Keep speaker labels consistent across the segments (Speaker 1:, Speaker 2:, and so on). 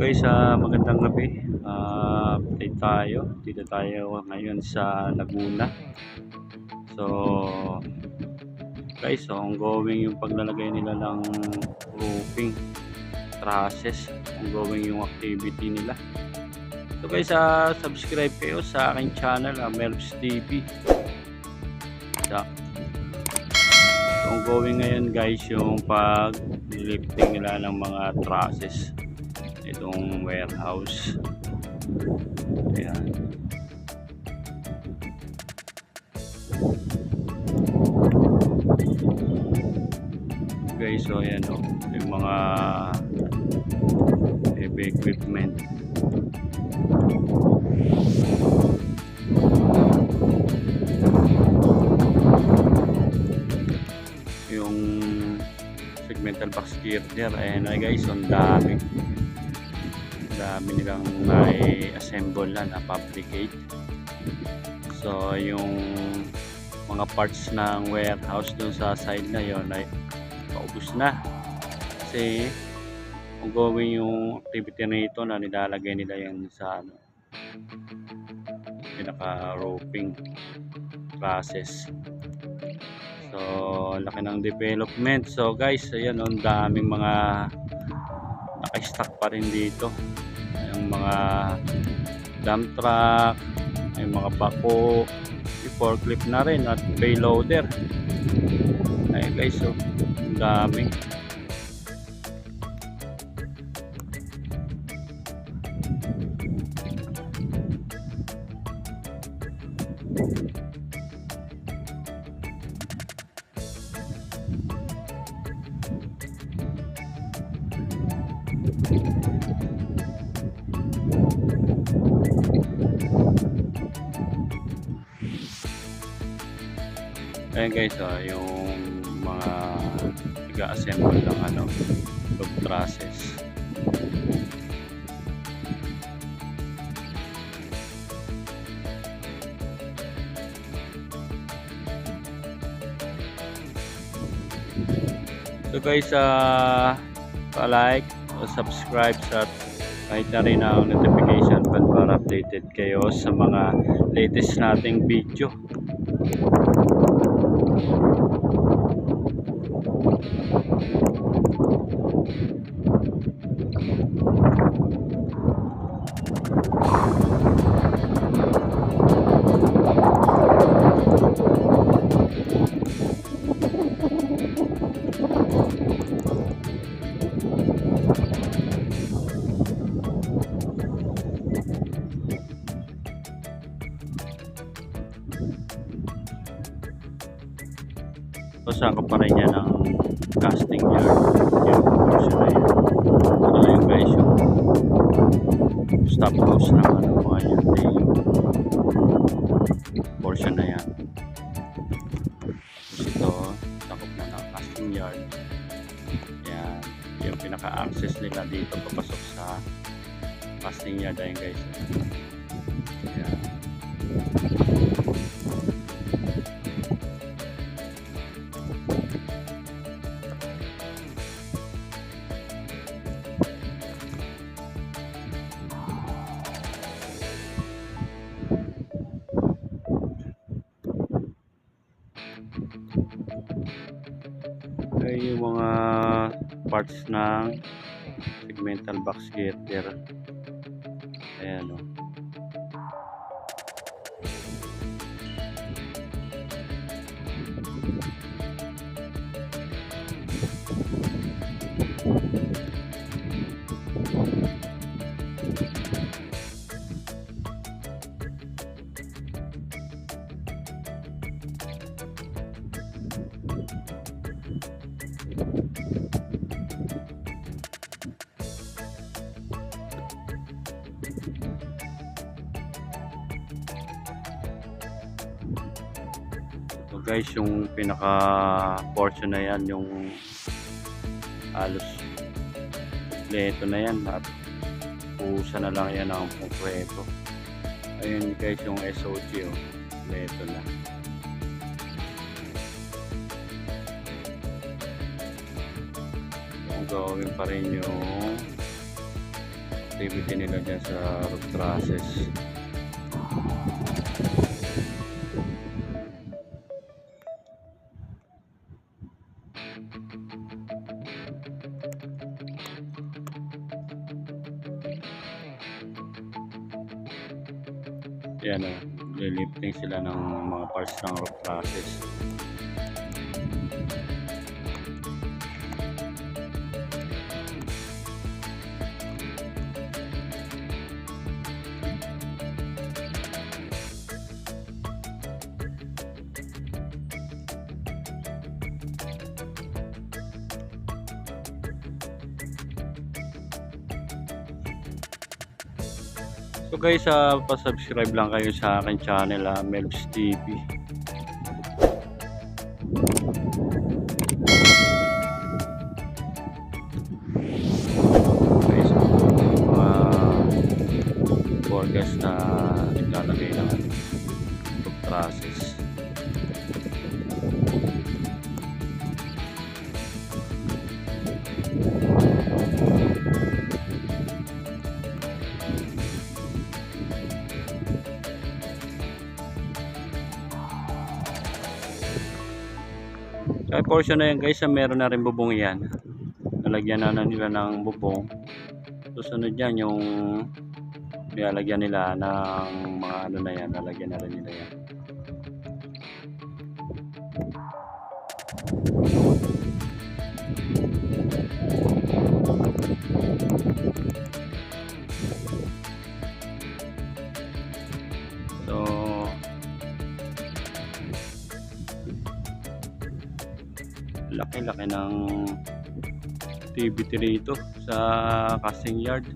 Speaker 1: Guys, magandang gabi. Update tayo. Dito tayo ngayon sa Laguna. So, guys, ongoing yung paglalagay nila ng roofing trusses. Ongoing yung activity nila. So guys, subscribe kayo sa aking channel, Melvs TV. So, ongoing ngayon guys yung pag-lifting nila ng mga trusses itong warehouse. Ayan. Guys, so ayan o, yung mga heavy equipment. Yung segmental box girder, ayan na guys, ang dami nilang na-assemble na fabricate. So yung mga parts ng warehouse dun sa side na yon ay paubos na kasi ongoing yung activity na ito na nilalagay nila yan sa pinaka roofing process. So laki ng development. So guys, ayan, ang daming mga naka-stock pa rin dito, yung mga dump truck, yung mga bako, yung forklift na rin at payloader. Ayun guys, so ang dami. Ayan guys, yung mga nag-assemble ng log trusses. So guys, pa-like o subscribe sa kahit na rin ang notification bell para updated kayo sa mga latest nating video. So saka pa rin yan ng casting yard, yung portion na yun. So yun guys, yung stop house na mga yun, yung portion na yan. Tapos ito, sakop na ng casting yard. Yan, yung pinaka-access nila dito papasok sa casting yard. Ayun guys, yan. Ay, yung mga parts ng segmental box girder. Ayan o. So guys, yung pinaka portion na yan, yung halos kompleto na yan at pusa na lang yan ang kompleto. Ayun guys, yung SOG kompleto na. Gagawin pa rin yung activity nila dyan sa root grasses. Yan o, lilifting sila ng mga parts ng root grasses. So guys, pa-subscribe lang kayo sa akin channel, Melvs TV. Guys, mga workers na naglalagay ng root grasses. Sa portion na yan guys, meron na rin bubong yan. Nalagyan na nila ng bubong. Susunod yan yung nilalagyan nila ng mga ano na yan. Nalagyan na rin nila yan. So laki-laki ng activity rito sa casting yard.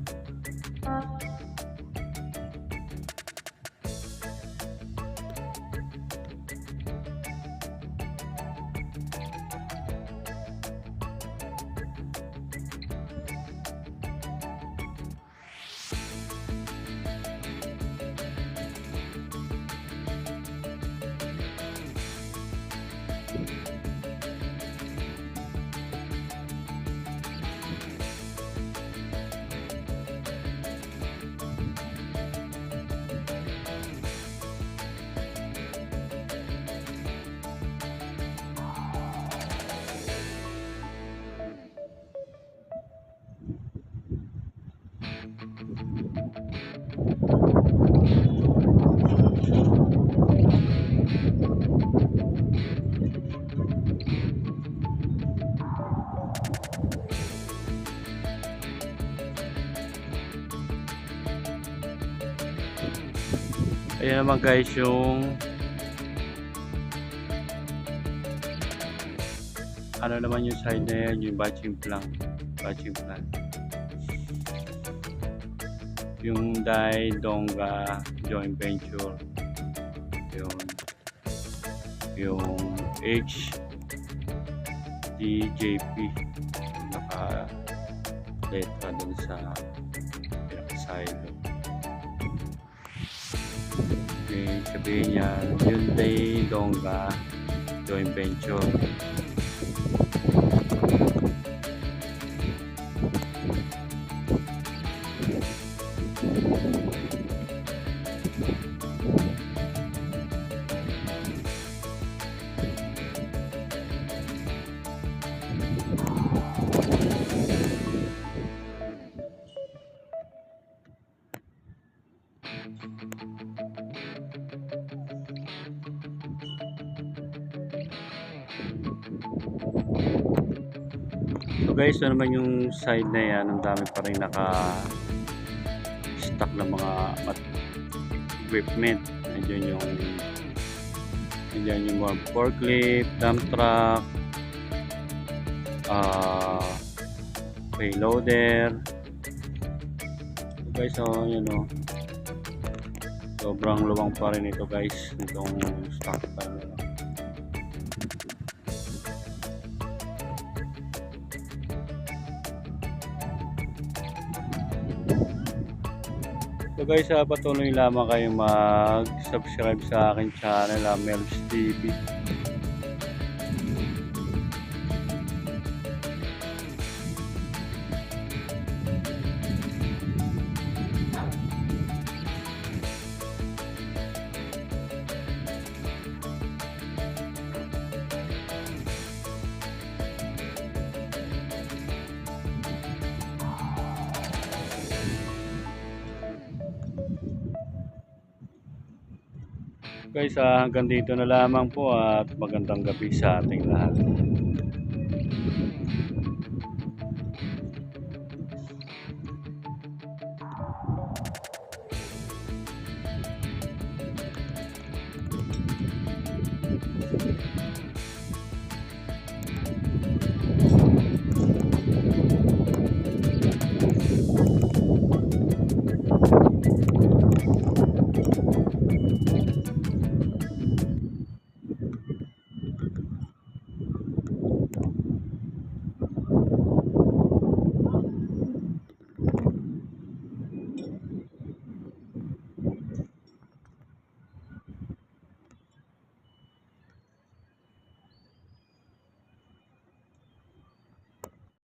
Speaker 1: Ayan naman guys yung ano naman yung side na yan, yung batching plant. Yung Dai Dongga joint venture, yung HDJP naka letra dun sa silo. Okay, sabihin niya Hyundai Dongga joint venture. So guys, ano naman yung side na yan, ang dami pa rin naka stock ng mga equipment. Nandiyan yung mga forklift, dump truck, payloader. So guys, so yun o, sobrang luwang pa rin ito guys, itong stock pa rin. So guys, patuloy lamang kayo mag-subscribe sa aking channel, Melvs TV. Guys, hanggang dito na lamang po at magandang gabi sa ating lahat.